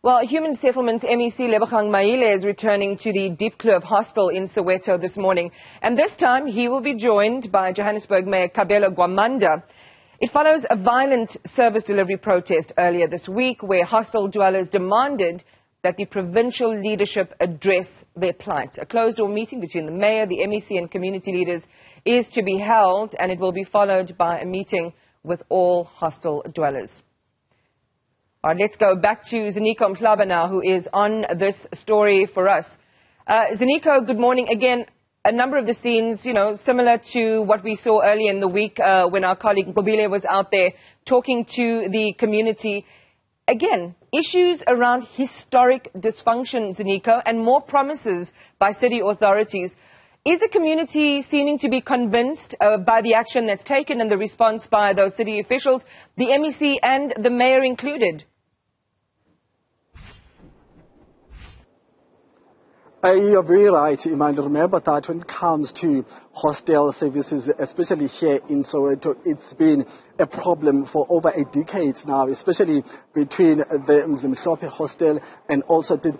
Well, Human Settlements MEC Lebogang Maile is returning to the Diepkloof Hostel in Soweto this morning. And this time, he will be joined by Joburg Mayor Kabelo Gwamanda. It follows a violent service delivery protest earlier this week where hostel dwellers demanded that the provincial leadership address their plight. A closed-door meeting between the mayor, the MEC and community leaders is to be held, and it will be followed by a meeting with all hostel dwellers. All right, let's go back to Ziniko Mhlaba now, who is on this story for us. Ziniko, good morning. Again, a number of the scenes, similar to what we saw earlier in the week when our colleague Bobile was out there talking to the community. Again, issues around historic dysfunction, Ziniko, and more promises by city authorities. Is the community seeming to be convinced by the action that's taken and the response by those city officials, the MEC and the mayor included? You're very right, Iman. Remember that when it comes to hostel services, especially here in Soweto, it's been a problem for over a decade now, especially between the Mhlaba hostel and also the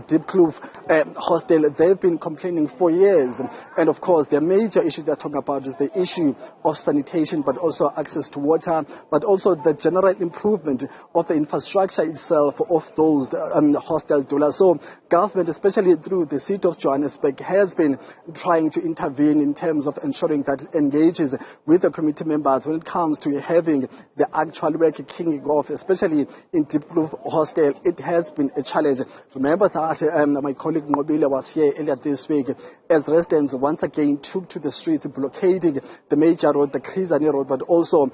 Diepkloof hostel. They've been complaining for years. And of course, the major issue they're talking about is the issue of sanitation, but also access to water, but also the general improvement of the infrastructure itself of those hostel dwellers. So government, especially through the city of Johannesburg, has been trying to intervene in terms of ensuring that it engages with the committee members when it comes to having the actual work kicking off, especially in Diepkloof Hostel. It has been a challenge. Remember that my colleague Mobile was here earlier this week as residents once again took to the streets, blockading the major road, the Krizani road, but also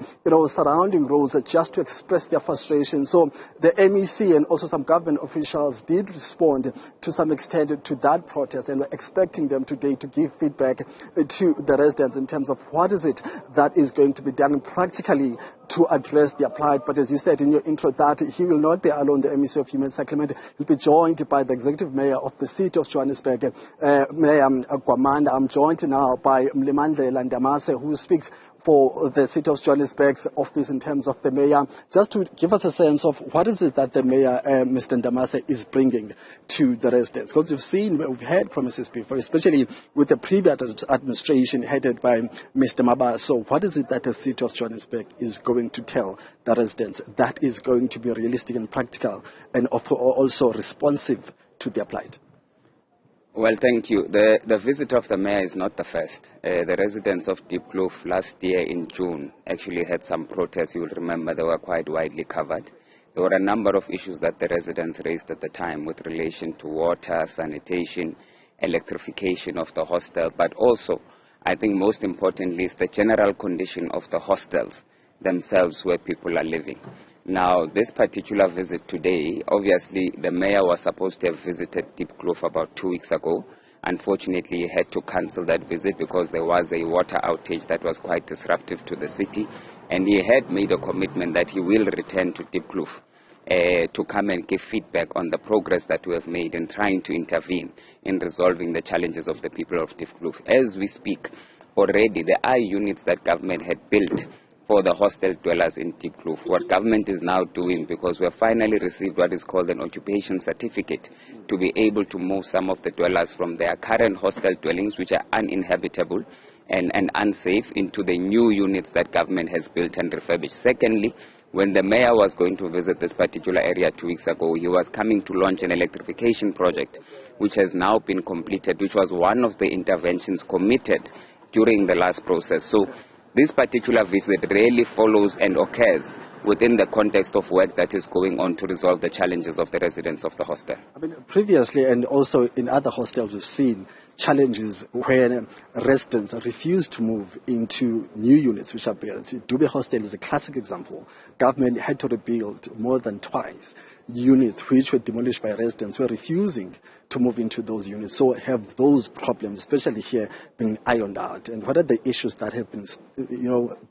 surrounding roads just to express their frustration. So the MEC and also some government officials did respond to some extent to that protest, and we're expecting them today to give feedback to the residents in terms of what is it that is going to be done practically to address their plight. But as you said in your intro, that he will not be alone, the MEC of Human Settlement. He'll be joined by the Executive Mayor of the City of Johannesburg, Mayor Gwamanda. I'm joined now by Mhlaba Ndamase, who speaks for the City of Johannesburg's office in terms of the mayor, just to give us a sense of what is it that the mayor, Mr. Ndamase, is bringing to the residents. Because we've heard promises before, especially with the previous administration headed by Mr. Mhlaba. So what is it that the City of Johannesburg is going to tell the residents that is going to be realistic and practical and also responsive to their plight? Well, thank you. The visit of the mayor is not the first. The residents of Diepkloof last year in June actually had some protests. You will remember they were quite widely covered. There were a number of issues that the residents raised at the time with relation to water, sanitation, electrification of the hostel, but also, I think most importantly, is the general condition of the hostels themselves where people are living. Now, this particular visit today, obviously the mayor was supposed to have visited Diepkloof about 2 weeks ago. Unfortunately, he had to cancel that visit because there was a water outage that was quite disruptive to the city. And he had made a commitment that he will return to Diepkloof to come and give feedback on the progress that we have made in trying to intervene in resolving the challenges of the people of Diepkloof. As we speak, already there are units that government had built for the hostel dwellers in Diepkloof. What government is now doing, because we have finally received what is called an occupation certificate to be able to move some of the dwellers from their current hostel dwellings, which are uninhabitable and unsafe, into the new units that government has built and refurbished. Secondly, when the mayor was going to visit this particular area 2 weeks ago, he was coming to launch an electrification project, which has now been completed, which was one of the interventions committed during the last process. So this particular visit really follows and occurs within the context of work that is going on to resolve the challenges of the residents of the hostel. I mean, previously and also in other hostels we've seen challenges where residents refuse to move into new units which are built. Dube Hostel is a classic example. Government had to rebuild more than twice units which were demolished by residents who were refusing to move into those units. So have those problems, especially here, been ironed out? And what are the issues that have been,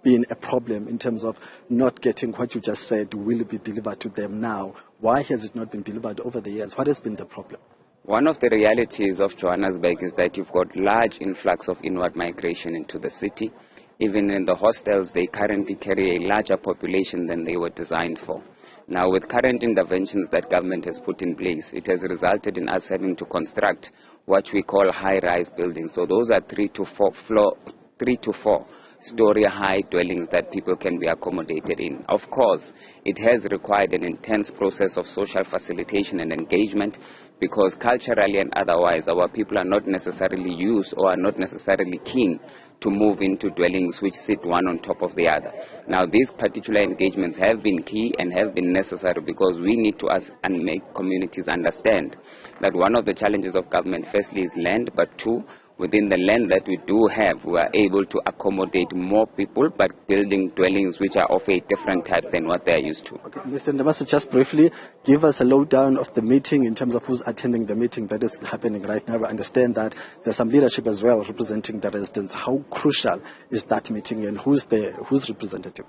been a problem in terms of not getting what you just said will be delivered to them now? Why has it not been delivered over the years? What has been the problem? One of the realities of Johannesburg is that you've got large influx of inward migration into the city. Even in the hostels, they currently carry a larger population than they were designed for. Now, with current interventions that government has put in place, it has resulted in us having to construct what we call high-rise buildings. So those are 3 to 4 story high dwellings that people can be accommodated in. Of course, it has required an intense process of social facilitation and engagement, because culturally and otherwise our people are not necessarily used or are not necessarily keen to move into dwellings which sit one on top of the other. Now, these particular engagements have been key and have been necessary, because we need to and make communities understand that one of the challenges of government, firstly, is land, but two, within the land that we do have, we are able to accommodate more people, but building dwellings which are of a different type than what they are used to. Okay, Mr. Ndamase, just briefly, give us a lowdown of the meeting in terms of who's attending the meeting that is happening right now. I understand that there's some leadership as well representing the residents. How crucial is that meeting, and who's representative?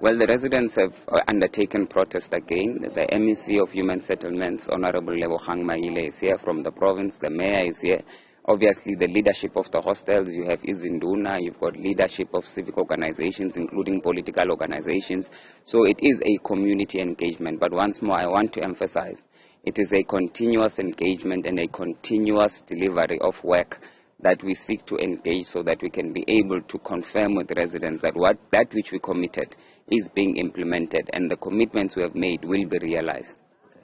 Well, the residents have undertaken protest again. The MEC of Human Settlements, Honorable Lebogang Maile, is here from the province. The mayor is here. Obviously, the leadership of the hostels, you have Izinduna, you've got leadership of civic organizations, including political organizations. So it is a community engagement. But once more, I want to emphasize, it is a continuous engagement and a continuous delivery of work that we seek to engage, so that we can be able to confirm with residents that that which we committed is being implemented, and the commitments we have made will be realized.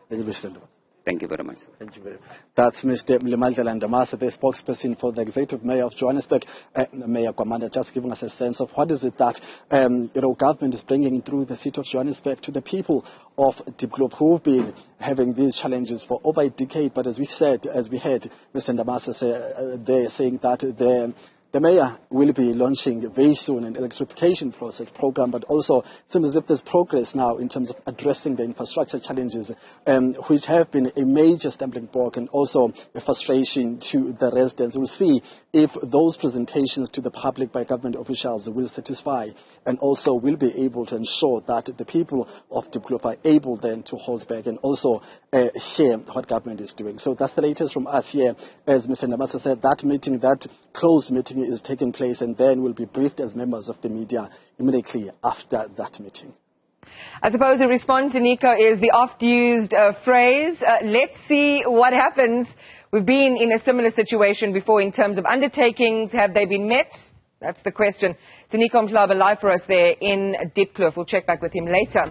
Thank you, Mr. Thank you very much. Thank you very much. That's Mr. Ndamase, the spokesperson for the Executive Mayor of Johannesburg, Mayor Gwamanda, just giving us a sense of what is it that government is bringing through the city of Johannesburg to the people of Diepkloof, who've been having these challenges for over a decade. But as we heard Mr. Ndamase say, saying that the mayor will be launching very soon an electrification process program, but also it seems as if there's progress now in terms of addressing the infrastructure challenges, which have been a major stumbling block and also a frustration to the residents. We'll see if those presentations to the public by government officials will satisfy, and also will be able to ensure that the people of Diepkloof are able then to hold back and also hear what government is doing. So that's the latest from us here. As Mr. Ndamase said, that closed meeting is taking place, and then will be briefed as members of the media immediately after that meeting. I suppose a response, Ziniko, is the oft-used phrase, let's see what happens. We've been in a similar situation before in terms of undertakings. Have they been met? That's the question. Ziniko Mhlaba live for us there in Diepkloof. We'll check back with him later.